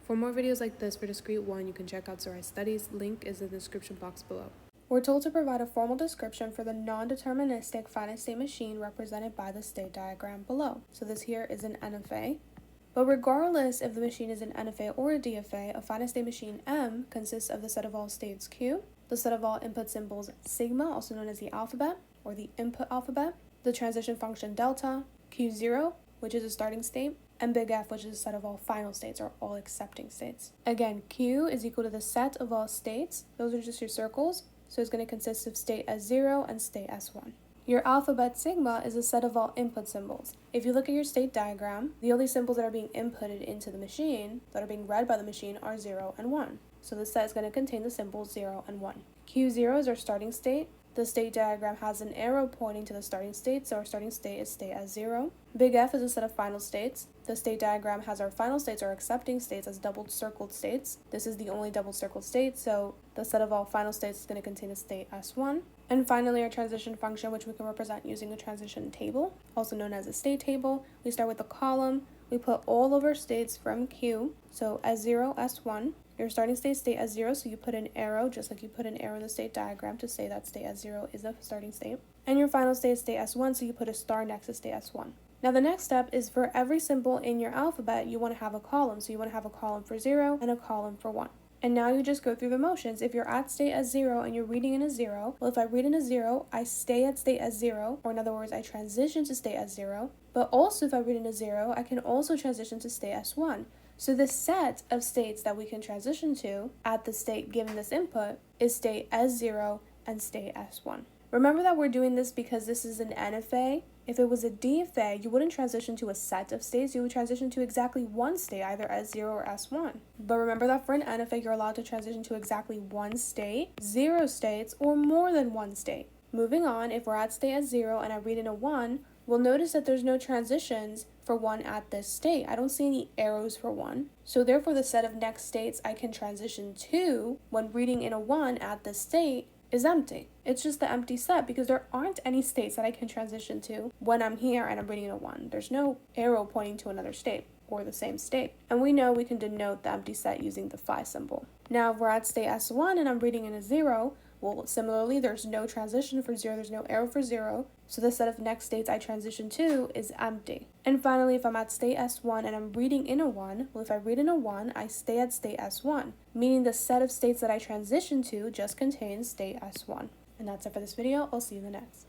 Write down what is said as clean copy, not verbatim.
For more videos like this for Discrete 1, you can check out Sarai's studies. Link is in the description box below. We're told to provide a formal description for the non-deterministic finite state machine represented by the state diagram below. So this here is an NFA. But regardless if the machine is an NFA or a DFA, a finite state machine M consists of the set of all states Q, the set of all input symbols sigma, also known as the alphabet or the input alphabet, the transition function delta, Q0, which is a starting state, and big F, which is a set of all final states or all accepting states. Again, Q is equal to the set of all states. Those are just your circles. So it's going to consist of state S0 and state S1. Your alphabet sigma is a set of all input symbols. If you look at your state diagram, the only symbols that are being inputted into the machine, that are being read by the machine, are 0 and 1. So the set is going to contain the symbols 0 and 1. Q0 is our starting state. The state diagram has an arrow pointing to the starting state, so our starting state is state S0. Big F is a set of final states. The state diagram has our final states or accepting states as double circled states. This is the only double circled state, so the set of all final states is going to contain the state S1. And finally, our transition function, which we can represent using a transition table, also known as a state table. We start with a column. We put all of our states from Q, so S0, S1. Your starting state S0, so you put an arrow, just like you put an arrow in the state diagram to say that state S0 is a starting state. And your final state S1, so you put a star next to state S1. Now the next step is for every symbol in your alphabet, you want to have a column. So you want to have a column for 0 and a column for 1. And now you just go through the motions. If you're at state S0 and you're reading in a 0, well, if I read in a 0, I stay at state S0, or in other words, I transition to state S0. But also if I read in a 0, I can also transition to state S1. So the set of states that we can transition to at the state given this input is state S0 and state S1. Remember that we're doing this because this is an NFA. If it was a DFA, you wouldn't transition to a set of states, you would transition to exactly one state, either S0 or S1. But remember that for an NFA, you're allowed to transition to exactly one state, 0 states, or more than one state. Moving on, if we're at state S0 and I read in a 1, we'll notice that there's no transitions for 1 at this state. I don't see any arrows for 1. So therefore, the set of next states I can transition to when reading in a 1 at this state is empty. It's just the empty set because there aren't any states that I can transition to when I'm here and I'm reading in a 1. There's no arrow pointing to another state or the same state. And we know we can denote the empty set using the phi symbol. Now, if we're at state S1 and I'm reading in a 0, well, similarly, there's no transition for 0, there's no arrow for 0, so the set of next states I transition to is empty. And finally, if I'm at state S1 and I'm reading in a 1, well, if I read in a 1, I stay at state S1, meaning the set of states that I transition to just contains state S1. And that's it for this video. I'll see you in the next.